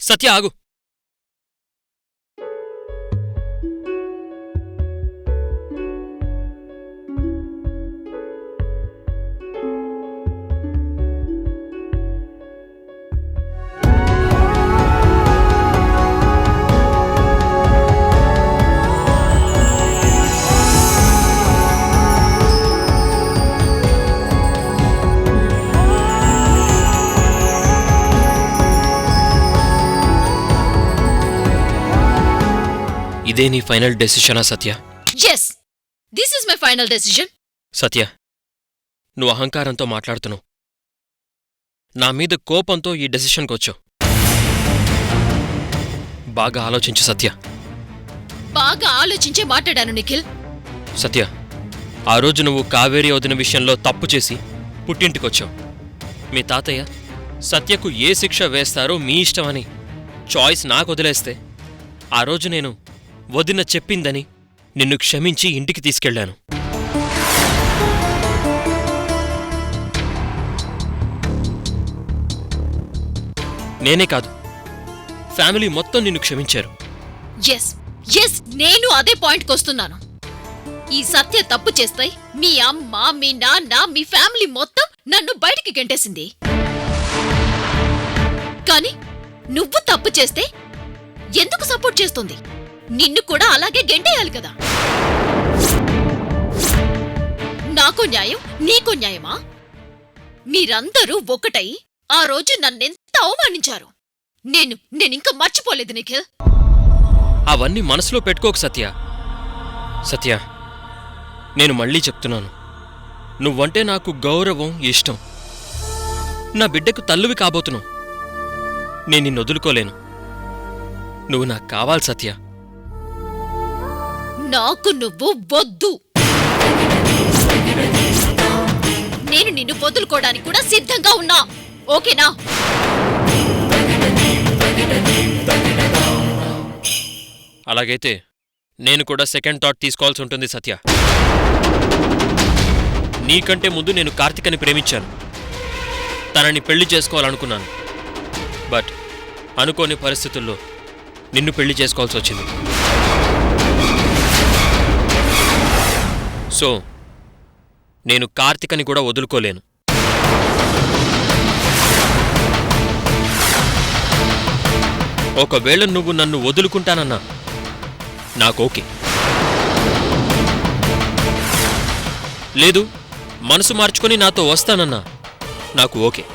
సత్య ఆగు. ఇదే నీ ఫైనల్ డెసిషనా Satya? yes this is my final decision. Satya, నువ్వు అహంకారంతో మాట్లాడుతున్నావు. నా మీద కోపంతో ఈ డెసిషన్కొచ్చావు. బాగా ఆలోచించు సత్య. బాగా ఆలోచించే మాట్లాడాను నిఖిల్. సత్య, ఆ రోజు నువ్వు కావేరి వదిన విషయంలో తప్పు చేసి పుట్టింటికొచ్చావు. మీ తాతయ్య సత్యకు ఏ శిక్ష వేస్తారో మీ ఇష్టమని చాయిస్ నాకు వదిలేస్తే ఆ రోజు నేను వదిన చెప్పిందని నిన్ను క్షమించి ఇంటికి తీసుకెళ్లాను. నేనే కాదు, ఫ్యామిలీ మొత్తం నిన్ను క్షమించారు. ఎస్ ఎస్ నేను అదే పాయింట్కొస్తున్నాను. ఈ సత్య తప్పు చేస్తే మీ అమ్మ, మీ నాన్న, మీ ఫ్యామిలీ మొత్తం నన్ను బయటికి గెంటేసింది. కానీ నువ్వు తప్పు చేస్తే ఎందుకు సపోర్ట్ చేస్తుంది? నిన్ను కూడా అలాగే గెంటేయాలి కదా. నాకు న్యాయం, నీకు న్యాయమా? మీరందరూ ఒకటై ఆ రోజు నన్నెంత అవమానించారు. నేనింకా మర్చిపోలేదు నిఖిల్. అవన్నీ మనసులో పెట్టుకోకు సత్య. సత్య, నేను మళ్ళీ చెప్తున్నాను, నువ్వంటే నాకు గౌరవం, ఇష్టం. నా బిడ్డకు తల్లువి కాబోతున్నావు. నేను నిన్ను వదులుకోలేను. నువ్వు నాకు కావాలి సత్య. నాకు నువ్వు వద్దు. నేను నిన్ను వదులుకోవడానికి కూడా సిద్ధంగా ఉన్నా. ఓకేనా? అలాగైతే నేను కూడా సెకండ్ థాట్ తీసుకోవాల్సి ఉంటుంది సత్య. నీకంటే ముందు నేను కార్తికని ప్రేమించాను. తనని పెళ్లి చేసుకోవాలనుకున్నాను. బట్ అనుకోని పరిస్థితుల్లో నిన్ను పెళ్లి చేసుకోవాల్సి వచ్చింది. సో నేను కార్తికని కూడా వదులుకోలేను. ఒకవేళ నువ్వు నన్ను వదులుకుంటానన్నా నాకు ఓకే. లేదు, మనసు మార్చుకొని నాతో వస్తానన్నా నాకు ఓకే.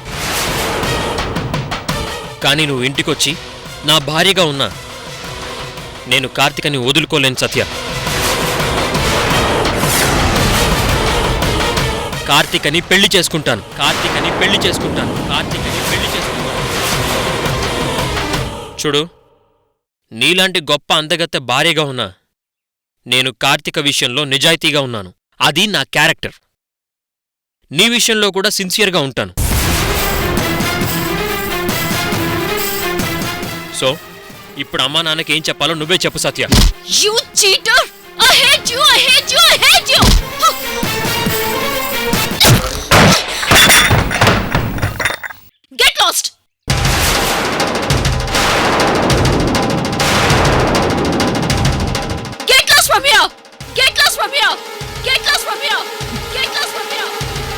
కానీ నువ్వు ఇంటికొచ్చి నా భార్యగా ఉన్నా నేను కార్తికని వదులుకోలేను సత్య. కార్తికని పెళ్లి చేసుకుంటాను. కార్తికని పెళ్లి చేసుకుంటాను. కార్తికని పెళ్లి చేసుకుంటాను. చూడు, నీలాంటి గొప్ప అందగత్తె భార్యగా ఉన్నా నేను కార్తిక విషయంలో నిజాయితీగా ఉన్నాను. అది నా క్యారెక్టర్. నీ విషయంలో కూడా సిన్సియర్గా ఉంటాను. సో ఇప్పుడు అమ్మా నాన్నకి ఏం చెప్పాలో నువ్వే చెప్పు సత్య. You cheater! I hate you! I hate you! I hate you! Get lost! Get lost from here! Get lost from here! Get lost from here! Get lost from here!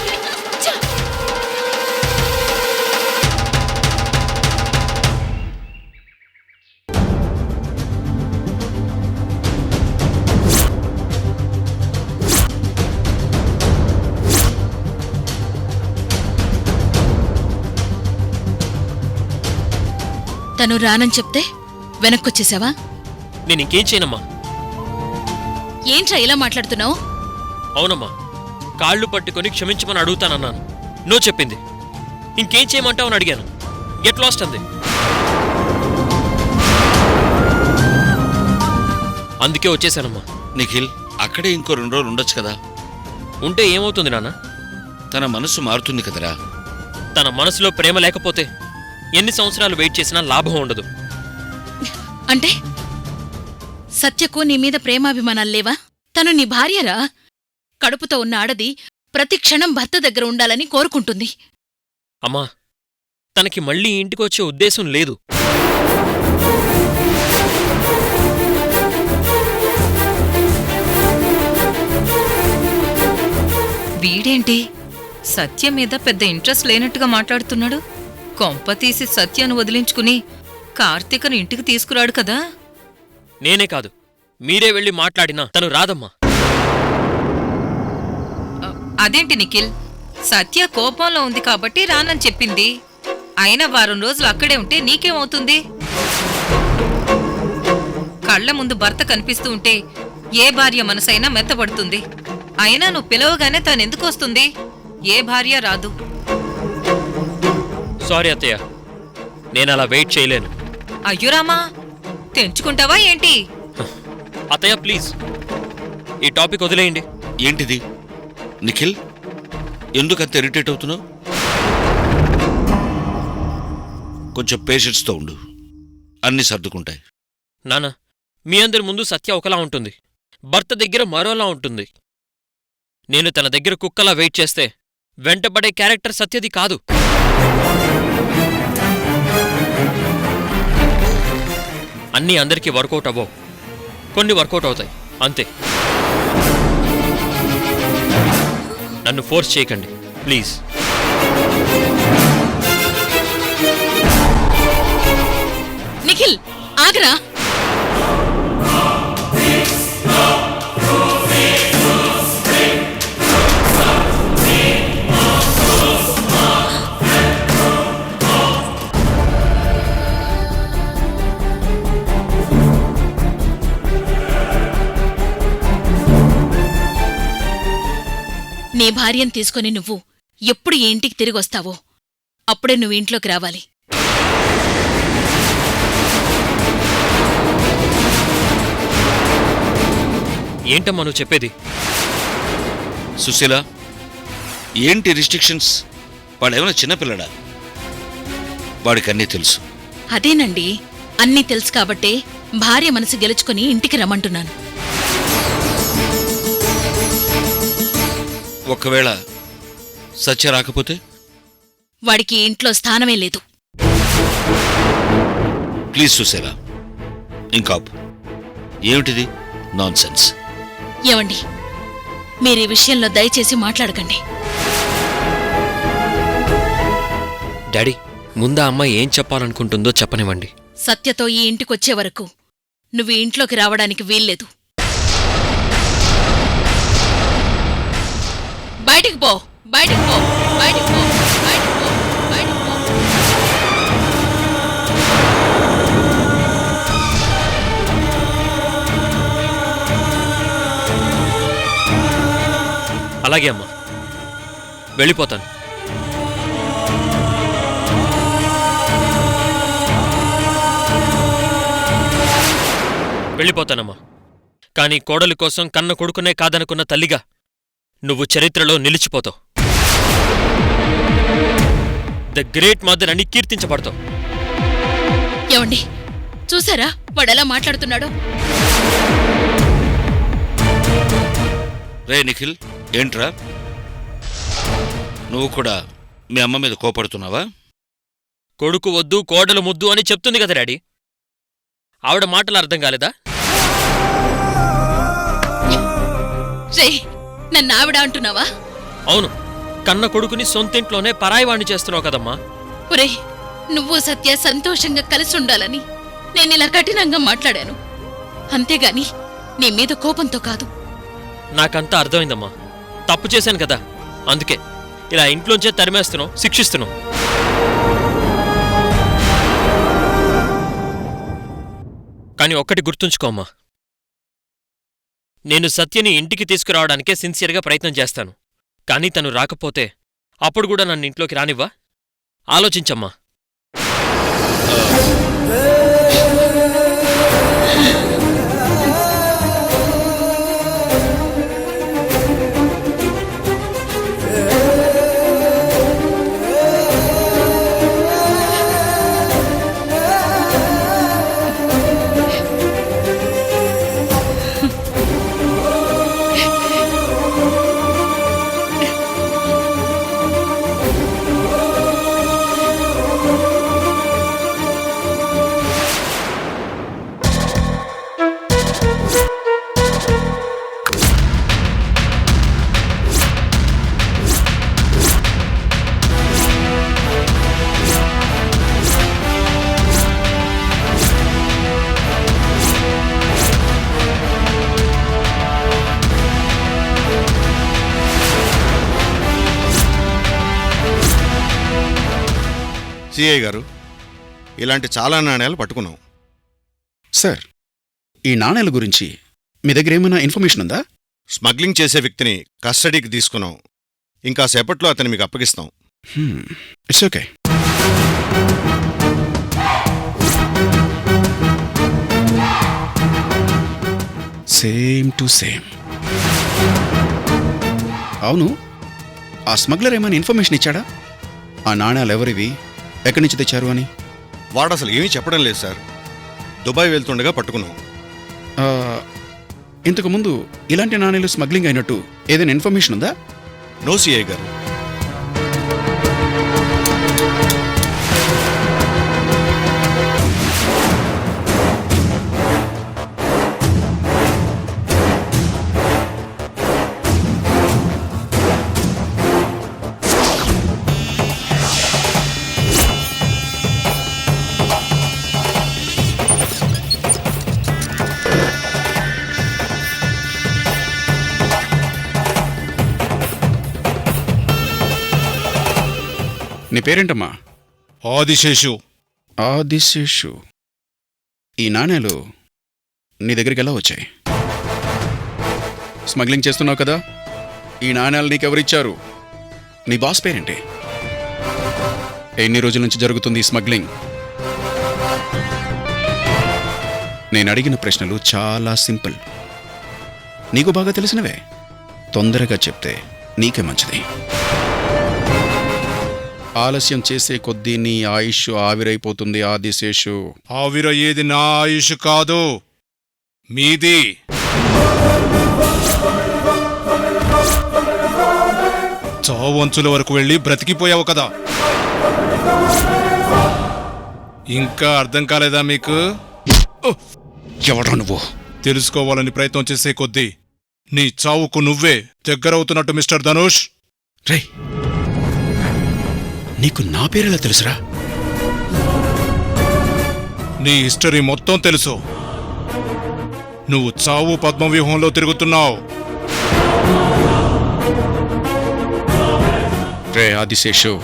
Get lost from here! తను రానని చెప్తే వెనక్కొచ్చేసావా? నేనింకేం చేయనమ్మా. ఏంట్రా ఇలా మాట్లాడుతున్నావు? అవునమ్మా, కాళ్ళు పట్టుకొని క్షమించమని అడుగుతానన్నాను. నువ్వు చెప్పింది ఇంకేం చేయమంటావు అని అడిగాను. గెట్ లాస్ట్ అంది. అందుకే వచ్చేసానమ్మా. నిఖిల్, అక్కడే ఇంకో 2 రోజులు ఉండొచ్చు కదా. ఉంటే ఏమవుతుంది నాన్న? తన మనసు మారుతుంది కదరా. తన మనసులో ప్రేమ లేకపోతే ఎన్ని సంవత్సరాలు వెయిట్ చేసినా లాభం ఉండదు. అంటే సత్యకు నీ మీద ప్రేమాభిమానాలు లేవా? తను నీ భార్యరా. కడుపుతో ఉన్న ఆడది ప్రతి క్షణం భర్త దగ్గర ఉండాలని కోరుకుంటుంది. అమ్మా, తనకి మళ్ళీ ఇంటికొచ్చే ఉద్దేశం లేదు. వీడేంటి సత్య మీద పెద్ద ఇంట్రెస్ట్ లేనట్టుగా మాట్లాడుతున్నాడు. కొంప తీసి సత్యను వదిలించుకుని కార్తీకను ఇంటికి తీసుకురాడు కదా. నేనే కాదు, మీరే వెళ్ళి మాట్లాడినా తను రాదమ్మా. అదేంటి నిఖిల్, సత్య కోపంలో ఉంది కాబట్టి రానని చెప్పింది. అయినా వారం రోజులు అక్కడే ఉంటే నీకేమవుతుంది? కళ్ల ముందు భర్త కనిపిస్తూ ఉంటే ఏ భార్య మనసైనా మెత్తబడుతుంది. అయినా నువ్వు పిలవగానే తనెందుకు వస్తుంది? ఏ భార్య రాదు. సారీ అత్తయ్య, నేనలా వెయిట్ చేయలేను. అయ్యురామా, తెంచుకుంటావా ఏంటి? అత్తయ్య ప్లీజ్, ఈ టాపిక్ వదిలేయండి. ఏంటిది నిఖిల్, ఎందుకంత ఇరిటేట్ అవుతున్నావు? కొంచెం పేషెన్స్తో ఉండు, అన్నీ సర్దుకుంటాయి. నాన్న, మీ అందరి ముందు సత్య ఒకలా ఉంటుంది, భర్త దగ్గర మరోలా ఉంటుంది. నేను తన దగ్గర కుక్కలా వెయిట్ చేస్తే వెంటబడే క్యారెక్టర్ సత్యది కాదు. అన్నీ అందరికీ వర్కౌట్ అవ్వవు, కొన్ని వర్కౌట్ అవుతాయి అంతే. నన్ను ఫోర్స్ చేయకండి ప్లీజ్. నిఖిల్ ఆగ్రా. నీ భార్యను తీసుకుని నువ్వు ఎప్పుడు ఈ ఇంటికి తిరిగొస్తావో అప్పుడే నువ్వు ఇంట్లోకి రావాలి. ఏంటమ్మా నువ్వు చెప్పేది? సుశీల, ఏంటి రిస్ట్రిక్షన్స్? వాడేమైనా చిన్నపిల్లడా? వాడికి అన్నీ తెలుసు. అదేనండి, అన్నీ తెలుసు కాబట్టే భార్య మనసు గెలుచుకుని ఇంటికి రమ్మంటున్నాను. ఒకవేళ సత్య రాకపోతే? వాడికి ఇంట్లో స్థానమే లేదు. ప్లీజ్ సుశీల, ఇంకా ఏమిటిది నాన్ సెన్స్? ఏవండి, మీరీ విషయంలో దయచేసి మాట్లాడకండి. డాడీ, ముందా అమ్మాయి ఏం చెప్పాలనుకుంటుందో చెప్పనివ్వండి. సత్యతో ఈ ఇంటికొచ్చే వరకు నువ్వు ఈ ఇంట్లోకి రావడానికి వీల్లేదు. బయటికి పో, బయటికి పో, బయటికి పో, బయటికి పో, బయటికి పో. అలాగే అమ్మా, వెళ్ళిపోతాను. వెళ్ళిపోతానమ్మా, కానీ కోడలి కోసం కన్న కొడుకునే కాదనుకున్న తల్లిగా నువ్వు చరిత్రలో నిలిచిపోతావు. ద గ్రేట్ మదర్ అని కీర్తించబడతావు. ఏవండి, చూసారా వాడెలా మాట్లాడుతున్నాడో? రే నిఖిల్, ఏంట్రా నువ్వు కూడా మీ అమ్మ మీద కోపడుతున్నావా? కొడుకు వద్దు కోడలు ముద్దు అని చెప్తుంది కదా డాడీ. ఆవిడ మాటలు అర్థం కాలేదా? రే, నన్ను ఆవిడ అంటున్నావా? అవును, కన్న కొడుకుని సొంతింట్లోనే పరాయివాణ్ణి చేస్తున్నావు కదమ్మా. ఒరే, నువ్వు సత్య సంతోషంగా కలిసి ఉండాలని నేనిలా కఠినంగా మాట్లాడాను, అంతేగాని నీ మీద కోపంతో కాదు. నాకంతా అర్థమైందమ్మా, తప్పు చేశాను కదా, అందుకే ఇలా ఇంట్లోంచే తరిమేస్తున్నావు, శిక్షిస్తున్నావు. కానీ ఒక్కటి గుర్తుంచుకోమ్మా, నేను సత్యని ఇంటికి తీసుకురావడానికే సిన్సియర్గా ప్రయత్నం చేస్తాను. కానీ తను రాకపోతే అప్పుడు కూడా నన్ను ఇంట్లోకి రానివ్వా? ఆలోచించమ్మా. సిఐ గారు, ఇలాంటి చాలా నాణేలు పట్టుకున్నాం. సార్, ఈ నాణేల గురించి మీ దగ్గర ఏమైనా ఇన్ఫర్మేషన్ ఉందా? స్మగ్లింగ్ చేసే వ్యక్తిని కస్టడీకి తీసుకున్నాం. ఇంకా సేపట్లో అతన్ని మీకు అప్పగిస్తాం. It's okay. Same to same. అవును, ఆ స్మగ్లర్ ఏమైనా ఇన్ఫర్మేషన్ ఇచ్చాడా? ఆ నాణ్యాలు ఎవరివి, ఎక్కడి నుంచి తెచ్చారు అని? వాడు అసలు ఏమీ చెప్పడం లేదు సార్. దుబాయ్ వెళ్తుండగా పట్టుకున్నాం. ఆ, ఇంతకుముందు ఇలాంటి నాణ్యాలు స్మగ్లింగ్ అయినట్టు ఏదైనా ఇన్ఫర్మేషన్ ఉందా? నో సిఐ గారు. నీ పేరేంటమ్మా? ఆదిశేషు. ఆదిశేషు. ఈ నాణేలు నీ దగ్గరికి ఎలా వచ్చాయి? స్మగ్లింగ్ చేస్తున్నావు కదా, ఈ నాణేలు నీకెవరిచ్చారు? నీ బాస్ పేరేంటి? ఎన్ని రోజుల నుంచి జరుగుతుంది ఈ స్మగ్లింగ్? నేను అడిగిన ప్రశ్నలు చాలా సింపుల్, నీకు బాగా తెలిసినవే. తొందరగా చెప్తే నీకే మంచిది. ఆలస్యం చేసే కొద్దీ నీ ఆయుష్ ఆవిరైపోతుంది ఆదిశేషు. ఆవిరయ్యేది నా ఆయుష్ కాదు, మీది. చావంచుల వరకు వెళ్ళి బ్రతికిపోయావు కదా, ఇంకా అర్థం కాలేదా మీకు? ఎవడ్రా నువ్వు? తెలుసుకోవాలని ప్రయత్నం చేసే కొద్దీ నీ చావుకు నువ్వే దగ్గరవుతున్నట్టు మిస్టర్ ధనుష్. రే, నీకు నా పేరెలా తెలుసురా? నీ హిస్టరీ మొత్తం తెలుసు. నువ్వు చావు పద్మవ్యూహంలో తిరుగుతున్నావు. రే ఆదిశేషు,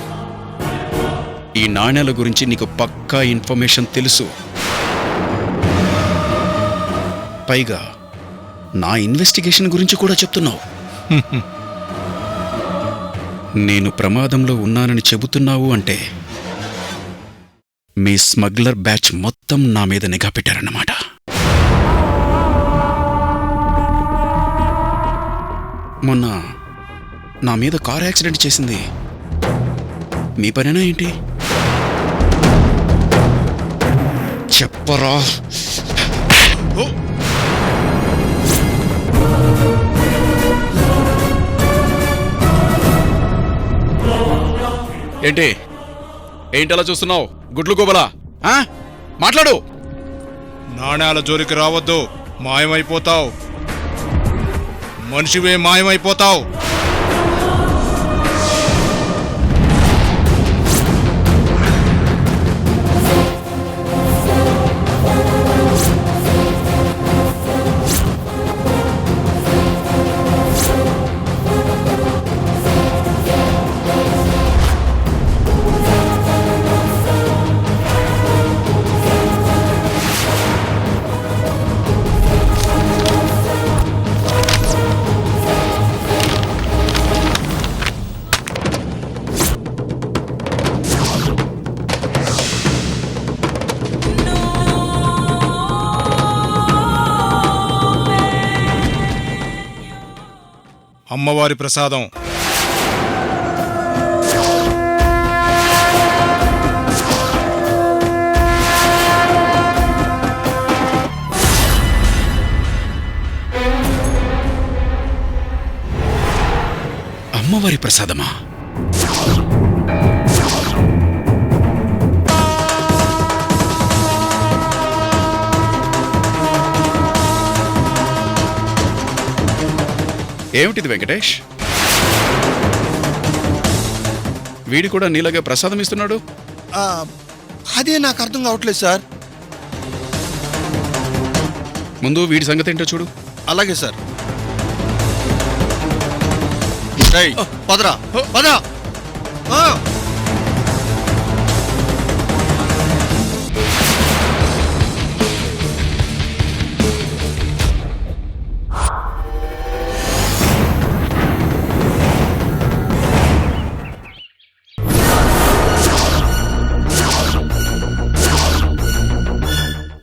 ఈ నాణ్యాల గురించి నీకు పక్కా ఇన్ఫర్మేషన్ తెలుసు. పైగా నా ఇన్వెస్టిగేషన్ గురించి కూడా చెప్తున్నావు. నేను ప్రమాదంలో ఉన్నానని చెబుతున్నావు అంటే మీ స్మగ్లర్ బ్యాచ్ మొత్తం నా మీద నిఘా పెట్టారన్నమాట. మొన్న నా మీద కారు యాక్సిడెంట్ చేసింది మీ పనేనా ఏంటి? చెప్పరా? ఏంటి ఏంటలా చూస్తున్నావు? గుడ్లు గోబలా మాట్లాడు. నాణ్యాల జోలికి రావద్దు, మాయమైపోతావు. మనిషివే మాయమైపోతావు. అమ్మవారి ప్రసాదం. అమ్మవారి ప్రసాదమా? ఏమిటిది వెంకటేష్? వీడి కూడా నీలాగే ప్రసాదం ఇస్తున్నాడు. అదే నాకు అర్థం కావట్లేదు సార్. ముందు వీడి సంగతి ఏంటో చూడు. అలాగే సార్. పదరా పదరా.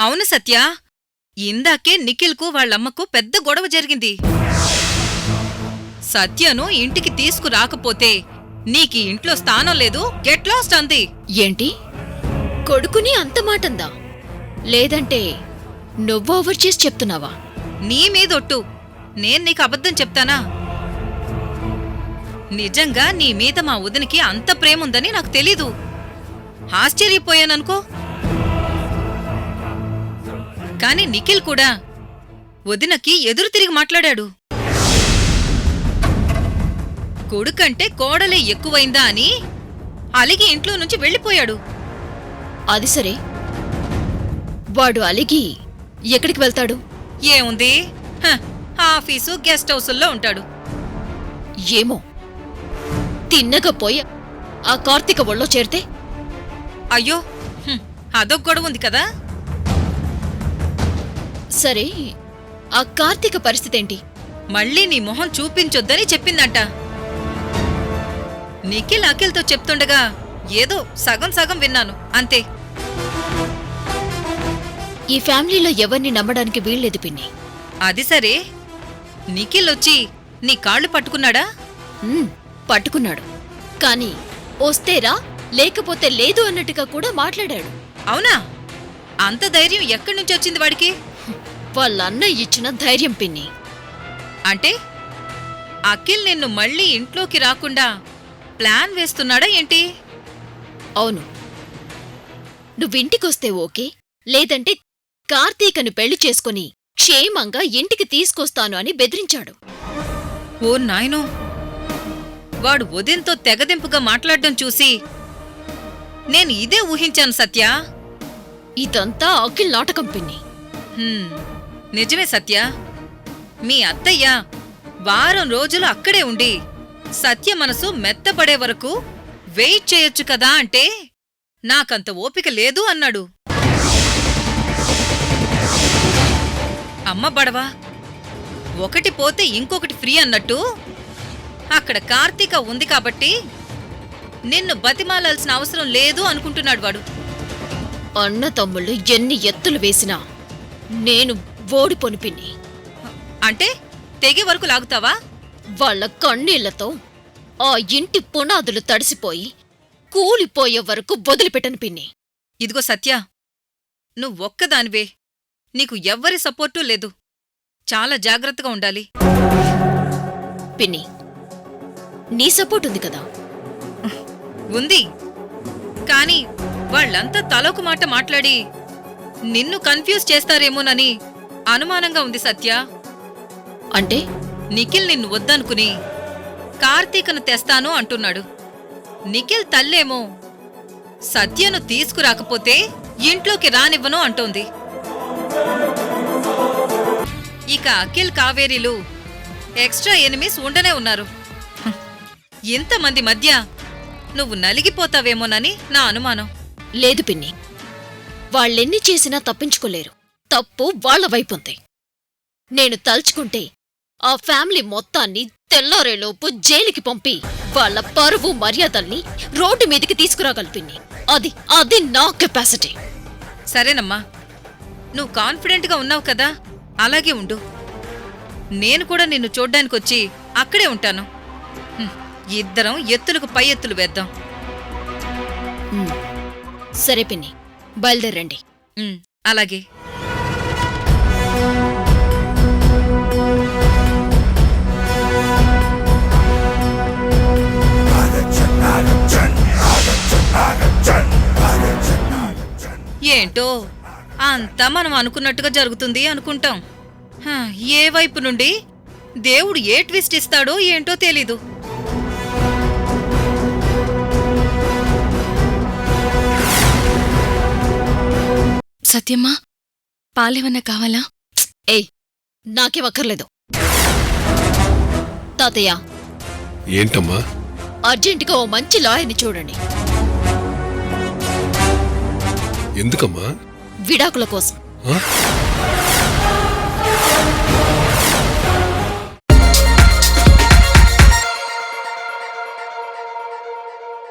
అవును సత్య, ఇందాకే నిఖిల్కు వాళ్ళమ్మకు పెద్ద గొడవ జరిగింది. సత్యను ఇంటికి తీసుకురాకపోతే నీకీ ఇంట్లో స్థానం లేదు, గెట్ లాస్ట్ అంది. ఏంటి కొడుకుని అంత మాటందా? లేదంటే నువ్వు ఓవర్ చేసి చెప్తున్నావా? నీ మీదొట్టు, నేను నీకు అబద్ధం చెప్తానా? నిజంగా నీ మీద మా వదినికి అంత ప్రేముందని నాకు తెలీదు. ఆశ్చర్యపోయాననుకో. కాని నిఖిల్ కూడా వదినకి ఎదురు తిరిగి మాట్లాడాడు. కొడుకంటే కోడలే ఎక్కువైందా అని అలిగి ఇంట్లో నుంచి వెళ్ళిపోయాడు. అది సరే, వాడు అలిగి ఎక్కడికి వెళ్తాడు? ఏముంది, ఆఫీసు గెస్ట్ హౌసుల్లో ఉంటాడు. ఏమో, తిన్నకపోయి ఆ కార్తీక ఒళ్ళో చేరితే? అయ్యో, అదొక గొడవ ఉంది కదా. సరే, ఆ కార్తీక పరిస్థితేంటి? మళ్ళీ నీ మొహం చూపించొద్దని చెప్పిందంట. నిఖిల్ అఖిల్తో చెప్తుండగా ఏదో సగం సగం విన్నాను, అంతే. ఈ ఫ్యామిలీలో ఎవరిని నమ్మడానికి వీల్లేదు పిన్ని. అది సరే, నిఖిల్ వచ్చి నీ కాళ్ళు పట్టుకున్నాడా? పట్టుకున్నాడు. కాని వస్తేరా లేకపోతే లేదు అన్నట్టుగా కూడా మాట్లాడాడు. అవునా? అంత ధైర్యం ఎక్కడి నుంచి వచ్చింది వాడికి? వాళ్ళన్న ఇచ్చిన ధైర్యం పిన్ని. అంటే అఖిల్ నిన్ను మళ్ళీ ఇంట్లోకి రాకుండా ప్లాన్ వేస్తున్నాడా ఏంటి? అవును, నువ్వింటికొస్తే ఓకే, లేదంటే కార్తీకను పెళ్లి చేసుకుని క్షేమంగా ఇంటికి తీసుకొస్తాను అని బెదిరించాడు. ఓ నాయనో, వాడు ఉదయంతో తెగదింపుగా మాట్లాడడం చూసి నేను ఇదే ఊహించాను సత్య. ఇదంతా అఖిల్ నాటకం పిన్ని. నిజమే సత్య. మీ అత్తయ్య వారం రోజులు అక్కడే ఉండి సత్య మనసు మెత్తపడే వరకు వెయిట్ చేయొచ్చు కదా అంటే నాకంత ఓపిక లేదు అన్నాడు. అమ్మ బడవా, ఒకటి పోతే ఇంకొకటి ఫ్రీ అన్నట్టు అక్కడ కార్తీక ఉంది కాబట్టి నిన్ను బతిమాలాల్సిన అవసరం లేదు అనుకుంటున్నాడు వాడు. అన్న తమ్ముళ్ళు ఎన్ని ఎత్తులు వేసినా నేను ఓడిపోను పిన్ని. అంటే తెగే వరకు లాగుతావా? వాళ్ళ కన్నీళ్లతో ఆ ఇంటి పునాదులు తడిసిపోయి కూలిపోయే వరకు వదిలిపెట్టను పిన్ని. ఇదిగో సత్య, నువ్వొక్కదానివే, నీకు ఎవ్వరి సపోర్టూ లేదు. చాలా జాగ్రత్తగా ఉండాలి. పిన్ని, నీ సపోర్ట్ ఉంది కదా? ఉంది, కాని వాళ్ళంతా తలొక మాట మాట్లాడి నిన్ను కన్ఫ్యూజ్ చేస్తారేమోనని అనుమానంగా ఉంది సత్య. అంటే నిఖిల్ నిన్ను వద్దనుకుని కార్తీకను తెస్తాను అంటున్నాడు. నిఖిల్ తల్లేమో సత్యను తీసుకురాకపోతే ఇంట్లోకి రానివ్వను అంటోంది. ఇక అఖిల్ కావేరీలు ఎక్స్ట్రా ఎనిమీస్ ఉండనే ఉన్నారు. ఇంతమంది మధ్య నువ్వు నలిగిపోతావేమోనని నా అనుమానం. లేదు పిన్ని, వాళ్ళెన్ని చేసినా తప్పించుకోలేరు. తప్పు వాళ్ల వైపుంది. నేను తలుచుకుంటే ఆ ఫ్యామిలీ మొత్తాన్ని తెల్లారేలోపు జైలుకి పంపి వాళ్ళ పరువు మర్యాదల్ని రోడ్డు మీదికి తీసుకురాగలను పిన్ని. అది నా కెపాసిటీ. సరేనమ్మా, నువ్వు కాన్ఫిడెంట్గా ఉన్నావు కదా, అలాగే ఉండు. నేను కూడా నిన్ను చూడ్డానికొచ్చి అక్కడే ఉంటాను. ఇద్దరం ఎత్తులకు పై ఎత్తులు వేద్దాం. సరే పిన్ని, బయలుదేరండి. అలాగే. ఏంటో అంతా మనం అనుకున్నట్టుగా జరుగుతుంది అనుకుంటాం. ఏ వైపు నుండి దేవుడు ఏ ట్విస్ట్ ఇస్తాడో ఏంటో తెలీదు. సత్యమ్మా, పాలేమన్నా కావాలా? ఏయ్, నాకేం అక్కర్లేదు. తాతయ్య, ఏంటమ్మా? అర్జెంటుగా ఓ మంచి లాయర్ని చూడండి. ఎందుకమ్మా? విడాకుల కోసం.